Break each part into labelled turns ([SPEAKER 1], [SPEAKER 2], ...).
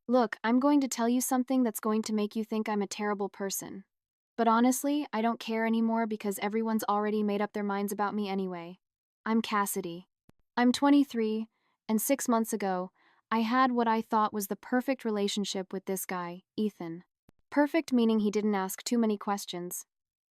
[SPEAKER 1] Look, I'm going to tell you something that's going to make you think I'm a terrible person. But honestly, I don't care anymore because everyone's already made up their minds about me anyway. I'm Cassidy. I'm 23, and 6 months ago, I had what I thought was the perfect relationship with this guy, Ethan. Perfect meaning he didn't ask too many questions,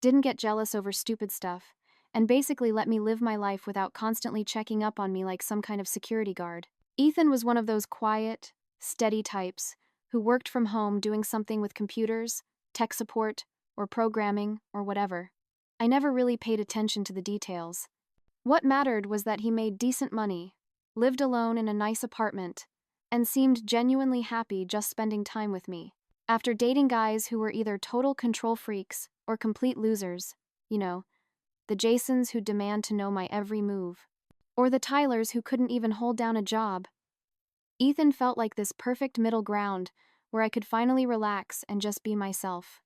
[SPEAKER 1] didn't get jealous over stupid stuff, and basically let me live my life without constantly checking up on me like some kind of security guard. Ethan was one of those quiet, steady types who worked from home doing something with computers, tech support, or programming, or whatever. I never really paid attention to the details. What mattered was that he made decent money, lived alone in a nice apartment, and seemed genuinely happy just spending time with me. After dating guys who were either total control freaks or complete losers, you know, the Jasons who demand to know my every move, or the Tylers who couldn't even hold down a job, Ethan felt like this perfect middle ground where I could finally relax and just be myself.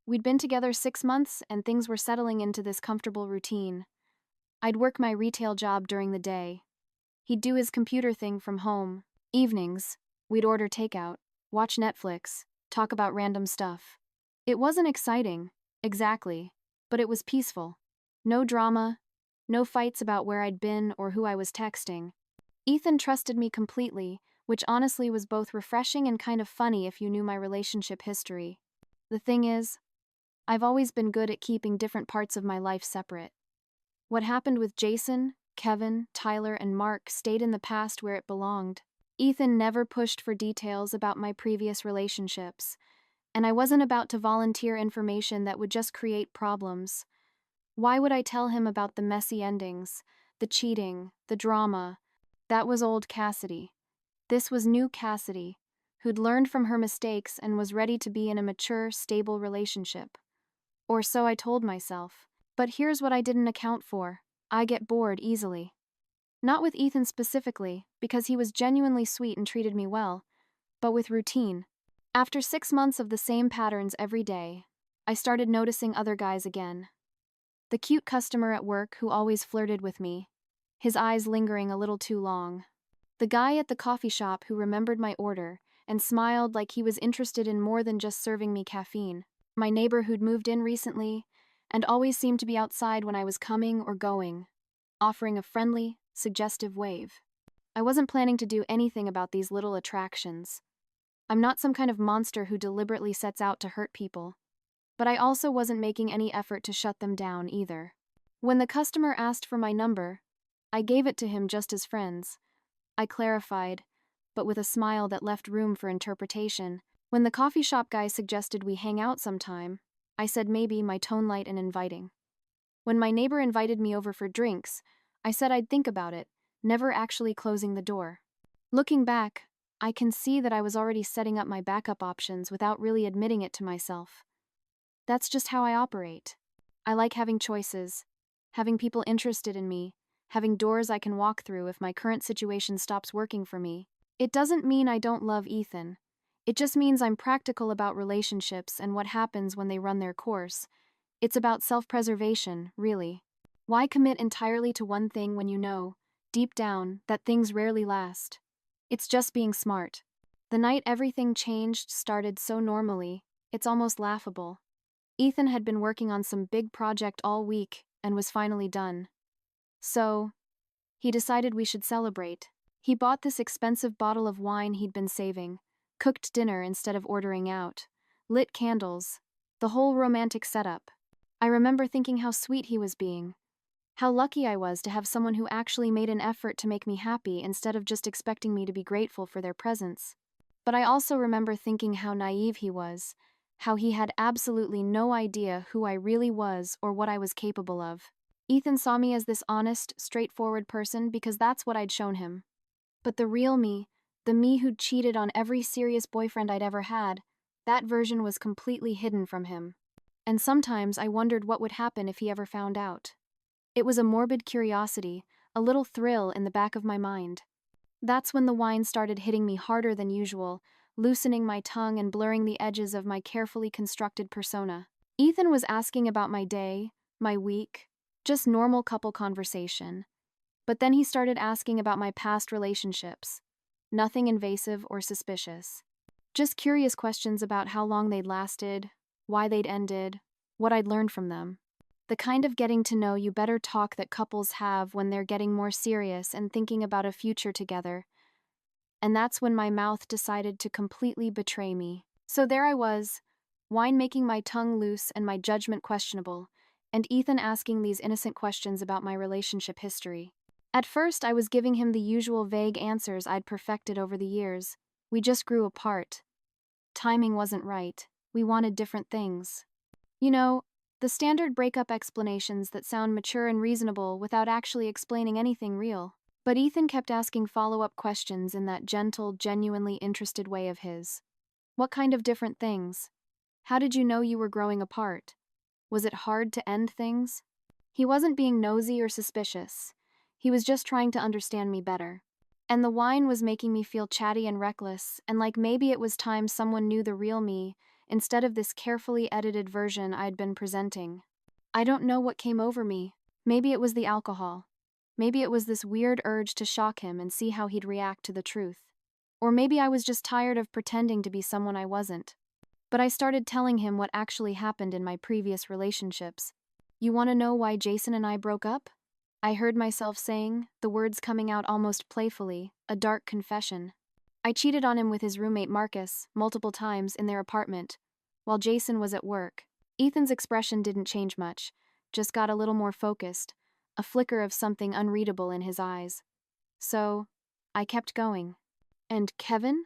[SPEAKER 1] We'd been together 6 months and things were settling into this comfortable routine. I'd work my retail job during the day. He'd do his computer thing from home. Evenings, we'd order takeout, watch Netflix, talk about random stuff. It wasn't exciting, exactly, but it was peaceful. No drama, no fights about where I'd been or who I was texting. Ethan trusted me completely, which honestly was both refreshing and kind of funny if you knew my relationship history. The thing is, I've always been good at keeping different parts of my life separate. What happened with Jason, Kevin, Tyler, and Mark stayed in the past where it belonged. Ethan never pushed for details about my previous relationships, and I wasn't about to volunteer information that would just create problems. Why would I tell him about the messy endings, the cheating, the drama? That was old Cassidy. This was new Cassidy, who'd learned from her mistakes and was ready to be in a mature, stable relationship. Or so I told myself. But here's what I didn't account for. I get bored easily. Not with Ethan specifically, because he was genuinely sweet and treated me well, but with routine. After 6 months of the same patterns every day, I started noticing other guys again. The cute customer at work who always flirted with me, his eyes lingering a little too long. The guy at the coffee shop who remembered my order and smiled like he was interested in more than just serving me caffeine. My neighbor who'd moved in recently and always seemed to be outside when I was coming or going, offering a friendly, suggestive wave. I wasn't planning to do anything about these little attractions. I'm not some kind of monster who deliberately sets out to hurt people, but I also wasn't making any effort to shut them down either. When the customer asked for my number, I gave it to him just as friends. I clarified, but with a smile that left room for interpretation. When the coffee shop guy suggested we hang out sometime, I said maybe, my tone light and inviting. When my neighbor invited me over for drinks, I said I'd think about it, never actually closing the door. Looking back, I can see that I was already setting up my backup options without really admitting it to myself. That's just how I operate. I like having choices, having people interested in me, having doors I can walk through if my current situation stops working for me. It doesn't mean I don't love Ethan. It just means I'm practical about relationships and what happens when they run their course. It's about self-preservation, really. Why commit entirely to one thing when you know, deep down, that things rarely last? It's just being smart. The night everything changed started so normally, it's almost laughable. Ethan had been working on some big project all week and was finally done. So, he decided we should celebrate. He bought this expensive bottle of wine he'd been saving, cooked dinner instead of ordering out, lit candles, the whole romantic setup. I remember thinking how sweet he was being, how lucky I was to have someone who actually made an effort to make me happy instead of just expecting me to be grateful for their presence. But I also remember thinking how naive he was, how he had absolutely no idea who I really was or what I was capable of. Ethan saw me as this honest, straightforward person because that's what I'd shown him. But the real me, the me who'd cheated on every serious boyfriend I'd ever had, that version was completely hidden from him. And sometimes I wondered what would happen if he ever found out. It was a morbid curiosity, a little thrill in the back of my mind. That's when the wine started hitting me harder than usual, loosening my tongue and blurring the edges of my carefully constructed persona. Ethan was asking about my day, my week, just normal couple conversation. But then he started asking about my past relationships. Nothing invasive or suspicious. Just curious questions about how long they'd lasted, why they'd ended, what I'd learned from them. The kind of getting to know you better talk that couples have when they're getting more serious and thinking about a future together. And that's when my mouth decided to completely betray me. So there I was, wine making my tongue loose and my judgment questionable, and Ethan asking these innocent questions about my relationship history. At first, I was giving him the usual vague answers I'd perfected over the years. We just grew apart. Timing wasn't right. We wanted different things. You know, the standard breakup explanations that sound mature and reasonable without actually explaining anything real. But Ethan kept asking follow-up questions in that gentle, genuinely interested way of his. What kind of different things? How did you know you were growing apart? Was it hard to end things? He wasn't being nosy or suspicious. He was just trying to understand me better. And the wine was making me feel chatty and reckless, and like maybe it was time someone knew the real me, instead of this carefully edited version I'd been presenting. I don't know what came over me. Maybe it was the alcohol. Maybe it was this weird urge to shock him and see how he'd react to the truth. Or maybe I was just tired of pretending to be someone I wasn't. But I started telling him what actually happened in my previous relationships. You want to know why Jason and I broke up? I heard myself saying, the words coming out almost playfully, a dark confession. I cheated on him with his roommate Marcus, multiple times in their apartment, while Jason was at work. Ethan's expression didn't change much, just got a little more focused, a flicker of something unreadable in his eyes. So, I kept going. And Kevin?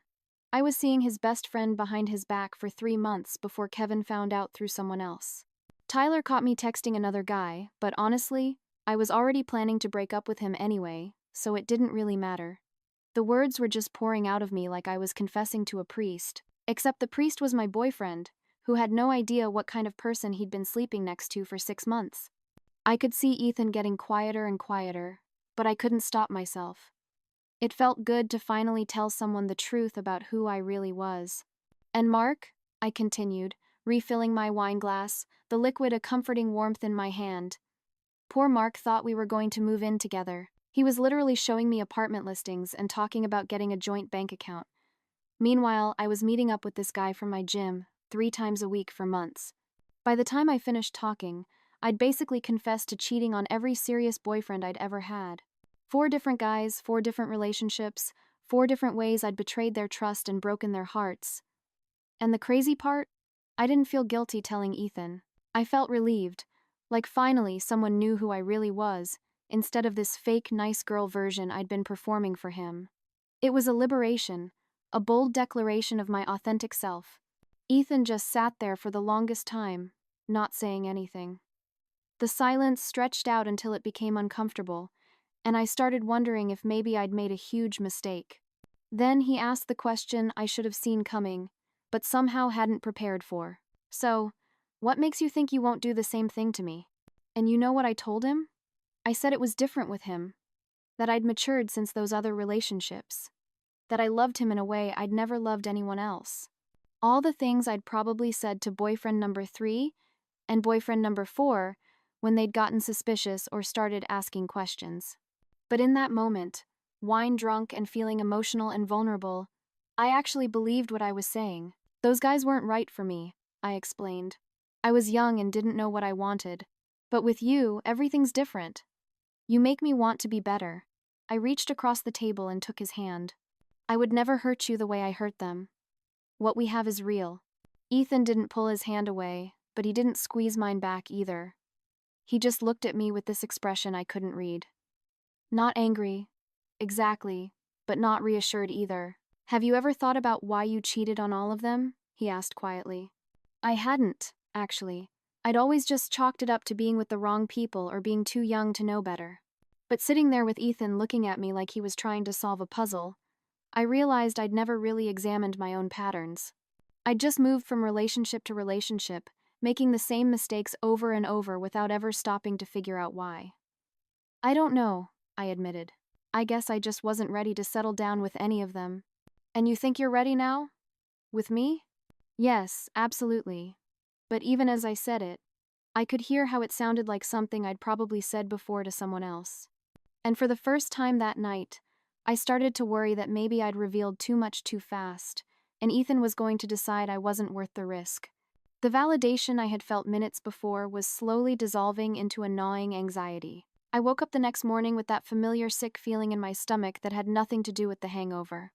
[SPEAKER 1] I was seeing his best friend behind his back for 3 months before Kevin found out through someone else. Tyler caught me texting another guy, but honestly, I was already planning to break up with him anyway, so it didn't really matter. The words were just pouring out of me like I was confessing to a priest, except the priest was my boyfriend, who had no idea what kind of person he'd been sleeping next to for 6 months. I could see Ethan getting quieter and quieter, but I couldn't stop myself. It felt good to finally tell someone the truth about who I really was. And Mark, I continued, refilling my wine glass, the liquid a comforting warmth in my hand. Poor Mark thought we were going to move in together. He was literally showing me apartment listings and talking about getting a joint bank account. Meanwhile, I was meeting up with this guy from my gym 3 times a week for months. By the time I finished talking, I'd basically confessed to cheating on every serious boyfriend I'd ever had. 4 different guys, 4 different relationships, 4 different ways I'd betrayed their trust and broken their hearts. And the crazy part? I didn't feel guilty telling Ethan. I felt relieved, like finally someone knew who I really was, instead of this fake nice girl version I'd been performing for him. It was a liberation, a bold declaration of my authentic self. Ethan just sat there for the longest time, not saying anything. The silence stretched out until it became uncomfortable, and I started wondering if maybe I'd made a huge mistake. Then he asked the question I should have seen coming, but somehow hadn't prepared for. So, what makes you think you won't do the same thing to me? And you know what I told him? I said it was different with him, that I'd matured since those other relationships, that I loved him in a way I'd never loved anyone else. All the things I'd probably said to boyfriend number 3 and boyfriend number 4 when they'd gotten suspicious or started asking questions. But in that moment, wine drunk and feeling emotional and vulnerable, I actually believed what I was saying. Those guys weren't right for me, I explained. I was young and didn't know what I wanted. But with you, everything's different. You make me want to be better. I reached across the table and took his hand. I would never hurt you the way I hurt them. What we have is real. Ethan didn't pull his hand away, but he didn't squeeze mine back either. He just looked at me with this expression I couldn't read. Not angry, exactly, but not reassured either. Have you ever thought about why you cheated on all of them? He asked quietly. I hadn't, actually. I'd always just chalked it up to being with the wrong people or being too young to know better. But sitting there with Ethan looking at me like he was trying to solve a puzzle, I realized I'd never really examined my own patterns. I'd just moved from relationship to relationship, making the same mistakes over and over without ever stopping to figure out why. I don't know, I admitted. I guess I just wasn't ready to settle down with any of them. And you think you're ready now? With me? Yes, absolutely. But even as I said it, I could hear how it sounded like something I'd probably said before to someone else. And for the first time that night, I started to worry that maybe I'd revealed too much too fast, and Ethan was going to decide I wasn't worth the risk. The validation I had felt minutes before was slowly dissolving into a gnawing anxiety. I woke up the next morning with that familiar sick feeling in my stomach that had nothing to do with the hangover.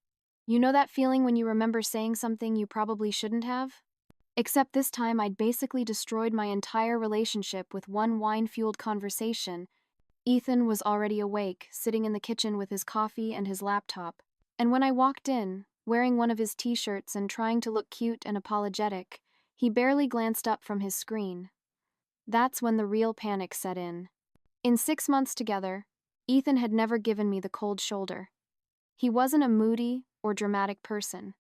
[SPEAKER 1] You know that feeling when you remember saying something you probably shouldn't have? Except this time I'd basically destroyed my entire relationship with one wine-fueled conversation. Ethan was already awake, sitting in the kitchen with his coffee and his laptop. And when I walked in, wearing one of his t-shirts and trying to look cute and apologetic, he barely glanced up from his screen. That's when the real panic set in. In 6 months together, Ethan had never given me the cold shoulder. He wasn't a moody or dramatic person.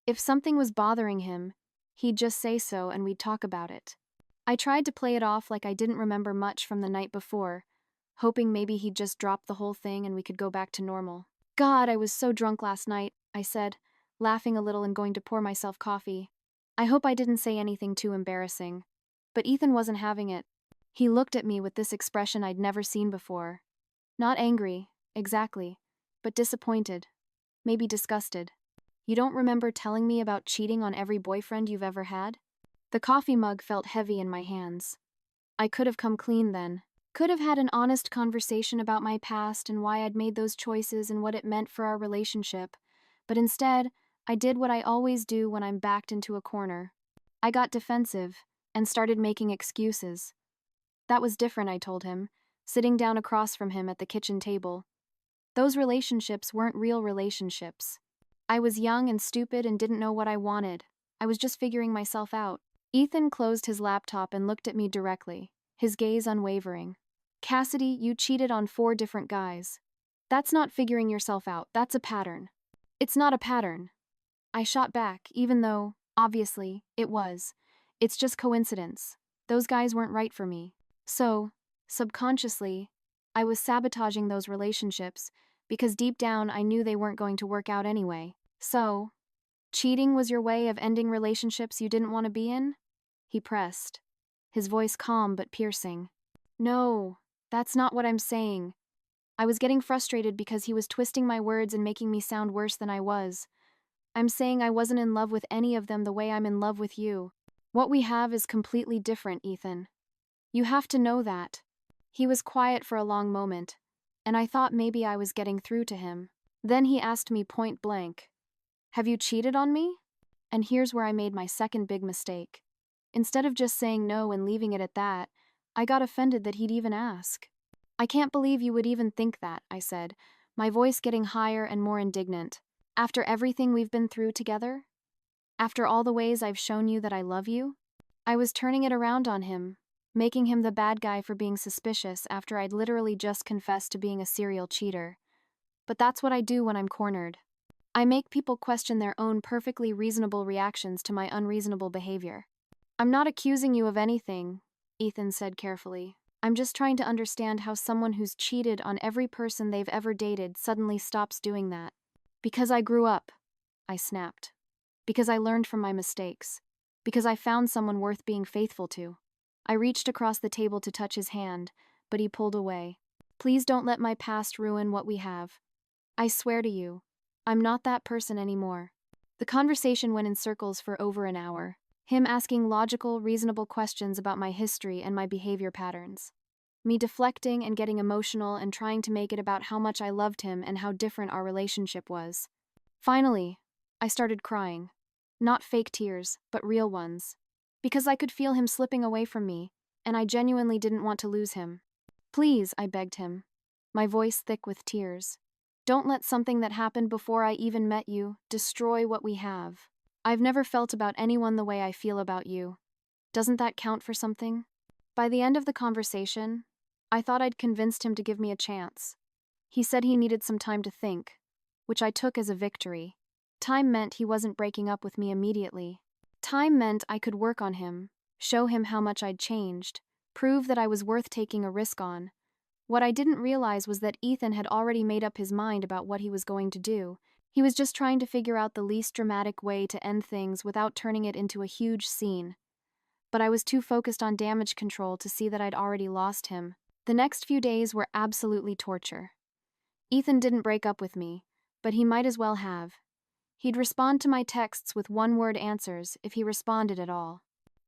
[SPEAKER 1] If something was bothering him, he'd just say so and we'd talk about it. I tried to play it off like I didn't remember much from the night before, hoping maybe he'd just drop the whole thing and we could go back to normal. God, I was so drunk last night, I said, laughing a little and going to pour myself coffee. I hope I didn't say anything too embarrassing. But Ethan wasn't having it. He looked at me with this expression I'd never seen before. Not angry, exactly, but disappointed. Maybe disgusted. You don't remember telling me about cheating on every boyfriend you've ever had? The coffee mug felt heavy in my hands. I could have come clean then. Could have had an honest conversation about my past and why I'd made those choices and what it meant for our relationship. But instead, I did what I always do when I'm backed into a corner. I got defensive and started making excuses. That was different, I told him, sitting down across from him at the kitchen table. Those relationships weren't real relationships. I was young and stupid and didn't know what I wanted. I was just figuring myself out. Ethan closed his laptop and looked at me directly, his gaze unwavering. Cassidy, you cheated on 4 different guys. That's not figuring yourself out, that's a pattern. It's not a pattern. I shot back, even though, obviously, it was. It's just coincidence. Those guys weren't right for me. So, subconsciously, I was sabotaging those relationships because deep down I knew they weren't going to work out anyway. So, cheating was your way of ending relationships you didn't want to be in? He pressed, his voice calm but piercing. No, that's not what I'm saying. I was getting frustrated because he was twisting my words and making me sound worse than I was. I'm saying I wasn't in love with any of them the way I'm in love with you. What we have is completely different, Ethan. You have to know that. He was quiet for a long moment, and I thought maybe I was getting through to him. Then he asked me point blank, "Have you cheated on me?" And here's where I made my second big mistake. Instead of just saying no and leaving it at that, I got offended that he'd even ask. "I can't believe you would even think that," I said, my voice getting higher and more indignant. "After everything we've been through together? After all the ways I've shown you that I love you?" I was turning it around on him, making him the bad guy for being suspicious after I'd literally just confessed to being a serial cheater. But that's what I do when I'm cornered. I make people question their own perfectly reasonable reactions to my unreasonable behavior. "I'm not accusing you of anything," Ethan said carefully. "I'm just trying to understand how someone who's cheated on every person they've ever dated suddenly stops doing that." "Because I grew up," I snapped. "Because I learned from my mistakes. Because I found someone worth being faithful to." I reached across the table to touch his hand, but he pulled away. "Please don't let my past ruin what we have. I swear to you, I'm not that person anymore." The conversation went in circles for over an hour, him asking logical, reasonable questions about my history and my behavior patterns. Me deflecting and getting emotional and trying to make it about how much I loved him and how different our relationship was. Finally, I started crying. Not fake tears, but real ones. Because I could feel him slipping away from me, and I genuinely didn't want to lose him. "Please," I begged him, my voice thick with tears. "Don't let something that happened before I even met you destroy what we have. I've never felt about anyone the way I feel about you. Doesn't that count for something?" By the end of the conversation, I thought I'd convinced him to give me a chance. He said he needed some time to think, which I took as a victory. Time meant he wasn't breaking up with me immediately. Time meant I could work on him, show him how much I'd changed, prove that I was worth taking a risk on. What I didn't realize was that Ethan had already made up his mind about what he was going to do. He was just trying to figure out the least dramatic way to end things without turning it into a huge scene. But I was too focused on damage control to see that I'd already lost him. The next few days were absolutely torture. Ethan didn't break up with me, but he might as well have. He'd respond to my texts with one-word answers if he responded at all.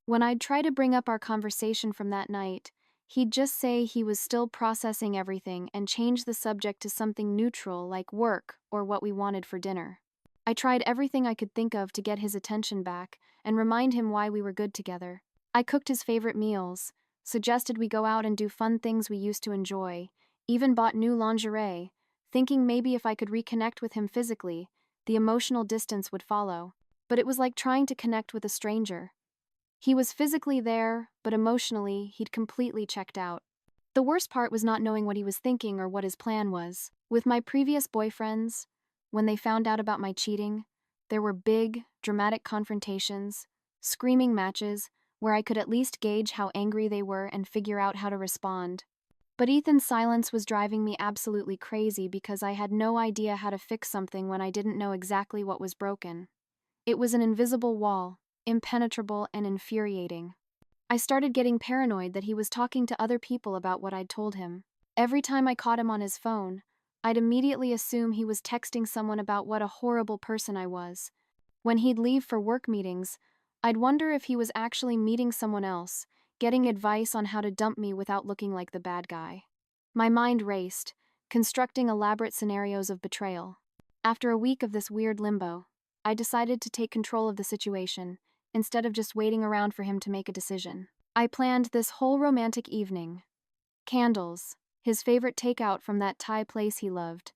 [SPEAKER 1] When I'd try to bring up our conversation from that night, he'd just say he was still processing everything and change the subject to something neutral like work or what we wanted for dinner. I tried everything I could think of to get his attention back and remind him why we were good together. I cooked his favorite meals, suggested we go out and do fun things we used to enjoy, even bought new lingerie, thinking maybe if I could reconnect with him physically, the emotional distance would follow. But it was like trying to connect with a stranger. He was physically there, but emotionally, he'd completely checked out. The worst part was not knowing what he was thinking or what his plan was. With my previous boyfriends, when they found out about my cheating, there were big, dramatic confrontations, screaming matches, where I could at least gauge how angry they were and figure out how to respond. But Ethan's silence was driving me absolutely crazy because I had no idea how to fix something when I didn't know exactly what was broken. It was an invisible wall, impenetrable and infuriating. I started getting paranoid that he was talking to other people about what I'd told him. Every time I caught him on his phone, I'd immediately assume he was texting someone about what a horrible person I was. When he'd leave for work meetings, I'd wonder if he was actually meeting someone else, getting advice on how to dump me without looking like the bad guy. My mind raced, constructing elaborate scenarios of betrayal. After a week of this weird limbo, I decided to take control of the situation, instead of just waiting around for him to make a decision. I planned this whole romantic evening. Candles, his favorite takeout from that Thai place he loved,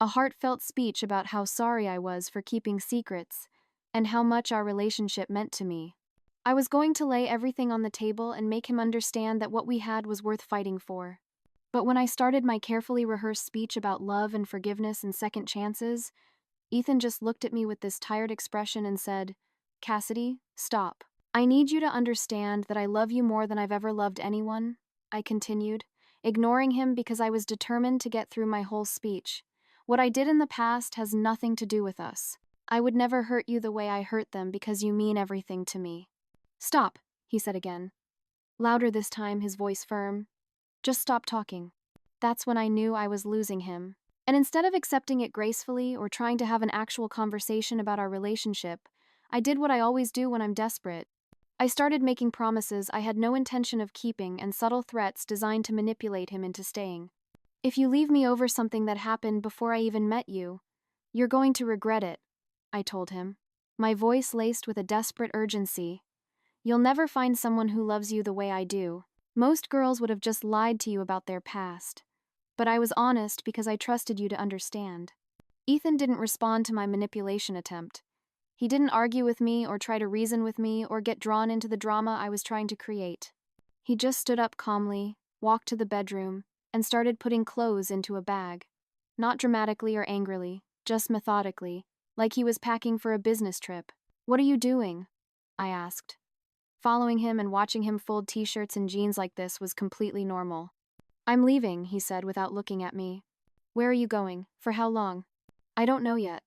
[SPEAKER 1] a heartfelt speech about how sorry I was for keeping secrets, and how much our relationship meant to me. I was going to lay everything on the table and make him understand that what we had was worth fighting for. But when I started my carefully rehearsed speech about love and forgiveness and second chances, Ethan just looked at me with this tired expression and said, "Cassidy, stop. I need you to understand that I love you more than I've ever loved anyone," I continued, ignoring him because I was determined to get through my whole speech. "What I did in the past has nothing to do with us. I would never hurt you the way I hurt them because you mean everything to me." "Stop," he said again. Louder this time, his voice firm. "Just stop talking." That's when I knew I was losing him. And instead of accepting it gracefully or trying to have an actual conversation about our relationship, I did what I always do when I'm desperate. I started making promises I had no intention of keeping and subtle threats designed to manipulate him into staying. "If you leave me over something that happened before I even met you, you're going to regret it," I told him, my voice laced with a desperate urgency. "You'll never find someone who loves you the way I do. Most girls would have just lied to you about their past. But I was honest because I trusted you to understand." Ethan didn't respond to my manipulation attempt. He didn't argue with me or try to reason with me or get drawn into the drama I was trying to create. He just stood up calmly, walked to the bedroom, and started putting clothes into a bag. Not dramatically or angrily, just methodically, like he was packing for a business trip. "What are you doing?" I asked. Following him and watching him fold t-shirts and jeans like this was completely normal. "I'm leaving," he said without looking at me. "Where are you going? For how long?" "I don't know yet.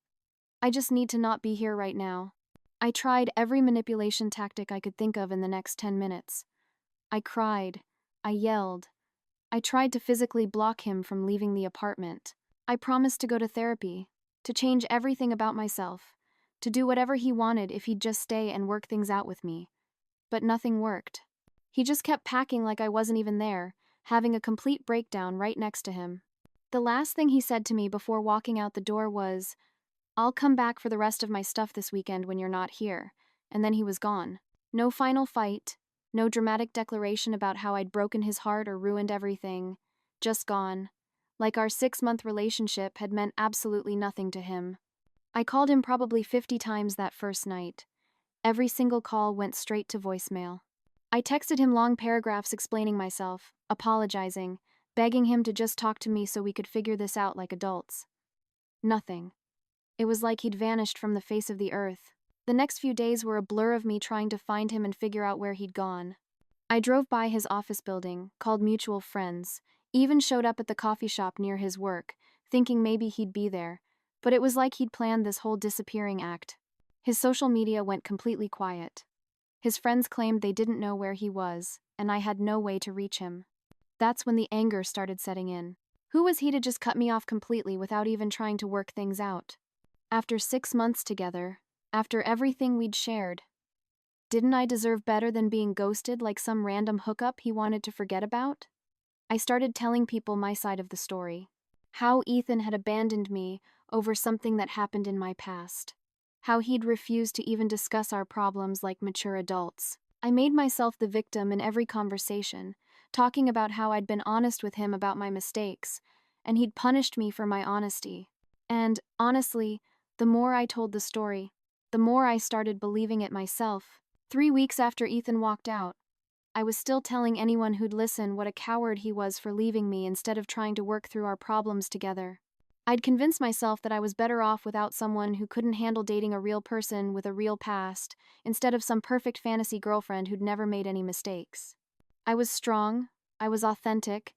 [SPEAKER 1] I just need to not be here right now." I tried every manipulation tactic I could think of in the next 10 minutes. I cried. I yelled. I tried to physically block him from leaving the apartment. I promised to go to therapy, to change everything about myself, to do whatever he wanted if he'd just stay and work things out with me. But nothing worked. He just kept packing like I wasn't even there, having a complete breakdown right next to him. The last thing he said to me before walking out the door was, "I'll come back for the rest of my stuff this weekend when you're not here," and then he was gone. No final fight, no dramatic declaration about how I'd broken his heart or ruined everything. Just gone. Like our 6-month relationship had meant absolutely nothing to him. I called him probably 50 times that first night. Every single call went straight to voicemail. I texted him long paragraphs explaining myself, apologizing, begging him to just talk to me so we could figure this out like adults. Nothing. It was like he'd vanished from the face of the earth. The next few days were a blur of me trying to find him and figure out where he'd gone. I drove by his office building, called mutual friends, even showed up at the coffee shop near his work, thinking maybe he'd be there, but it was like he'd planned this whole disappearing act. His social media went completely quiet. His friends claimed they didn't know where he was, and I had no way to reach him. That's when the anger started setting in. Who was he to just cut me off completely without even trying to work things out? After 6 months together, after everything we'd shared, didn't I deserve better than being ghosted like some random hookup he wanted to forget about? I started telling people my side of the story. How Ethan had abandoned me over something that happened in my past. How he'd refused to even discuss our problems like mature adults. I made myself the victim in every conversation, talking about how I'd been honest with him about my mistakes, and he'd punished me for my honesty. And, honestly, the more I told the story, the more I started believing it myself. 3 weeks after Ethan walked out, I was still telling anyone who'd listen what a coward he was for leaving me instead of trying to work through our problems together. I'd convinced myself that I was better off without someone who couldn't handle dating a real person with a real past, instead of some perfect fantasy girlfriend who'd never made any mistakes. I was strong, I was authentic,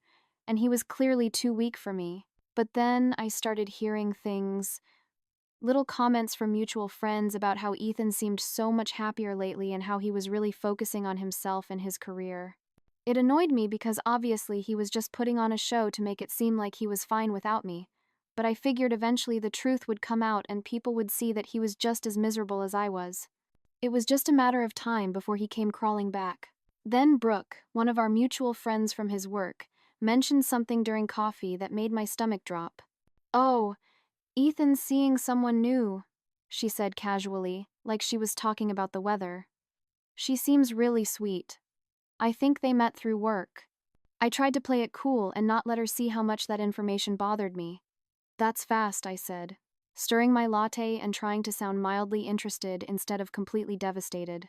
[SPEAKER 1] and he was clearly too weak for me. But then I started hearing things, little comments from mutual friends about how Ethan seemed so much happier lately and how he was really focusing on himself and his career. It annoyed me because obviously he was just putting on a show to make it seem like he was fine without me, but I figured eventually the truth would come out and people would see that he was just as miserable as I was. It was just a matter of time before he came crawling back. Then Brooke, one of our mutual friends from his work, mentioned something during coffee that made my stomach drop. "Oh, Ethan's seeing someone new," she said casually, like she was talking about the weather. "She seems really sweet. I think they met through work." I tried to play it cool and not let her see how much that information bothered me. "That's fast," I said, stirring my latte and trying to sound mildly interested instead of completely devastated.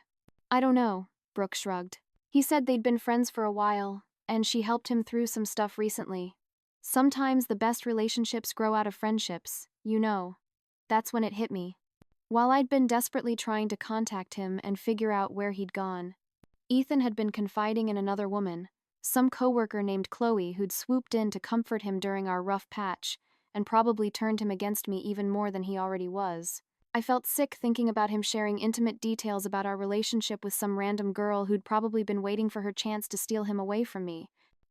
[SPEAKER 1] "I don't know," Brooke shrugged. "He said they'd been friends for a while, and she helped him through some stuff recently. Sometimes the best relationships grow out of friendships, you know." That's when it hit me. While I'd been desperately trying to contact him and figure out where he'd gone, Ethan had been confiding in another woman, some coworker named Chloe who'd swooped in to comfort him during our rough patch, and probably turned him against me even more than he already was. I felt sick thinking about him sharing intimate details about our relationship with some random girl who'd probably been waiting for her chance to steal him away from me.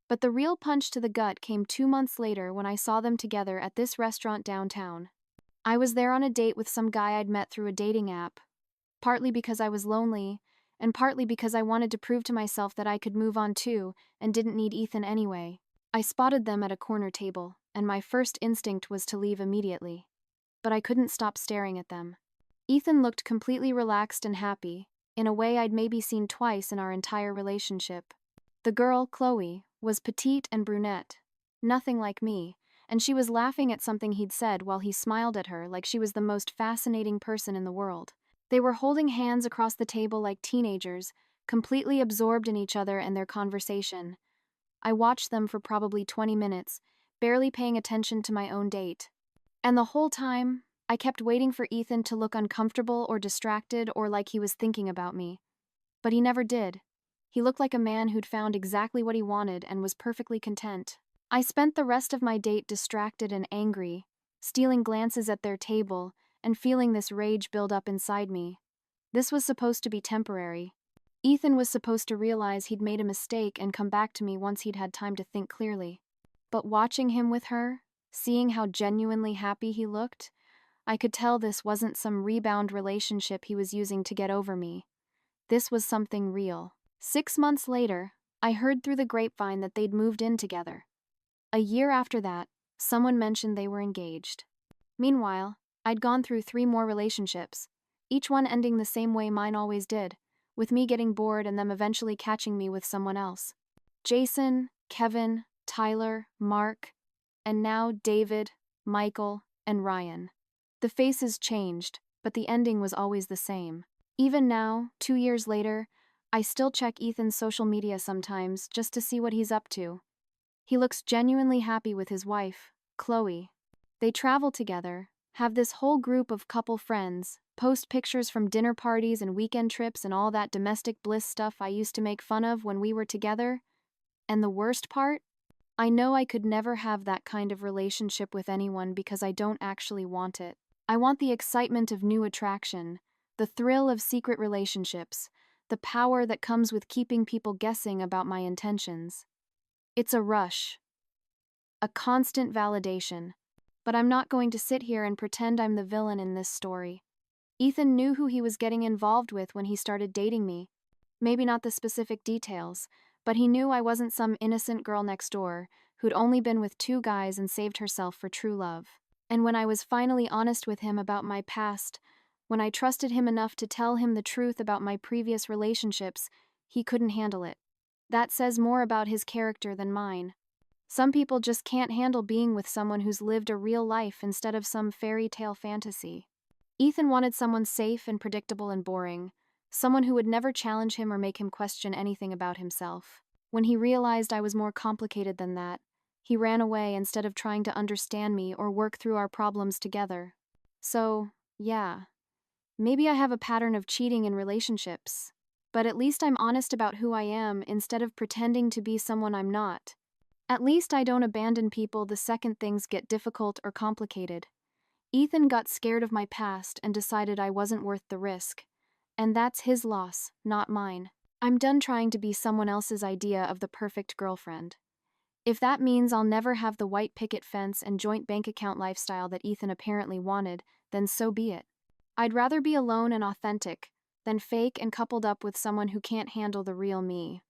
[SPEAKER 1] But the real punch to the gut came 2 months later when I saw them together at this restaurant downtown. I was there on a date with some guy I'd met through a dating app, partly because I was lonely, and partly because I wanted to prove to myself that I could move on too and didn't need Ethan anyway. I spotted them at a corner table, and my first instinct was to leave immediately. But I couldn't stop staring at them. Ethan looked completely relaxed and happy, in a way I'd maybe seen twice in our entire relationship. The girl, Chloe, was petite and brunette, nothing like me, and she was laughing at something he'd said while he smiled at her like she was the most fascinating person in the world. They were holding hands across the table like teenagers, completely absorbed in each other and their conversation. I watched them for probably 20 minutes, barely paying attention to my own date. And the whole time, I kept waiting for Ethan to look uncomfortable or distracted or like he was thinking about me. But he never did. He looked like a man who'd found exactly what he wanted and was perfectly content. I spent the rest of my date distracted and angry, stealing glances at their table and feeling this rage build up inside me. This was supposed to be temporary. Ethan was supposed to realize he'd made a mistake and come back to me once he'd had time to think clearly. But watching him with her, seeing how genuinely happy he looked, I could tell this wasn't some rebound relationship he was using to get over me. This was something real. 6 months later, I heard through the grapevine that they'd moved in together. A year after that, someone mentioned they were engaged. Meanwhile, I'd gone through 3 more relationships, each one ending the same way mine always did, with me getting bored and them eventually catching me with someone else. Jason, Kevin, Tyler, Mark, and now David, Michael, and Ryan. The faces changed, but the ending was always the same. Even now, 2 years later, I still check Ethan's social media sometimes just to see what he's up to. He looks genuinely happy with his wife, Chloe. They travel together, have this whole group of couple friends, post pictures from dinner parties and weekend trips and all that domestic bliss stuff I used to make fun of when we were together. And the worst part? I know I could never have that kind of relationship with anyone because I don't actually want it. I want the excitement of new attraction, the thrill of secret relationships, the power that comes with keeping people guessing about my intentions. It's a rush. A constant validation. But I'm not going to sit here and pretend I'm the villain in this story. Ethan knew who he was getting involved with when he started dating me. Maybe not the specific details, but he knew I wasn't some innocent girl next door who'd only been with two guys and saved herself for true love. And when I was finally honest with him about my past, when I trusted him enough to tell him the truth about my previous relationships, he couldn't handle it. That says more about his character than mine. Some people just can't handle being with someone who's lived a real life instead of some fairy tale fantasy. Ethan wanted someone safe and predictable and boring, someone who would never challenge him or make him question anything about himself. When he realized I was more complicated than that, he ran away instead of trying to understand me or work through our problems together. So, yeah, maybe I have a pattern of cheating in relationships, but at least I'm honest about who I am instead of pretending to be someone I'm not. At least I don't abandon people the second things get difficult or complicated. Ethan got scared of my past and decided I wasn't worth the risk. And that's his loss, not mine. I'm done trying to be someone else's idea of the perfect girlfriend. If that means I'll never have the white picket fence and joint bank account lifestyle that Ethan apparently wanted, then so be it. I'd rather be alone and authentic than fake and coupled up with someone who can't handle the real me.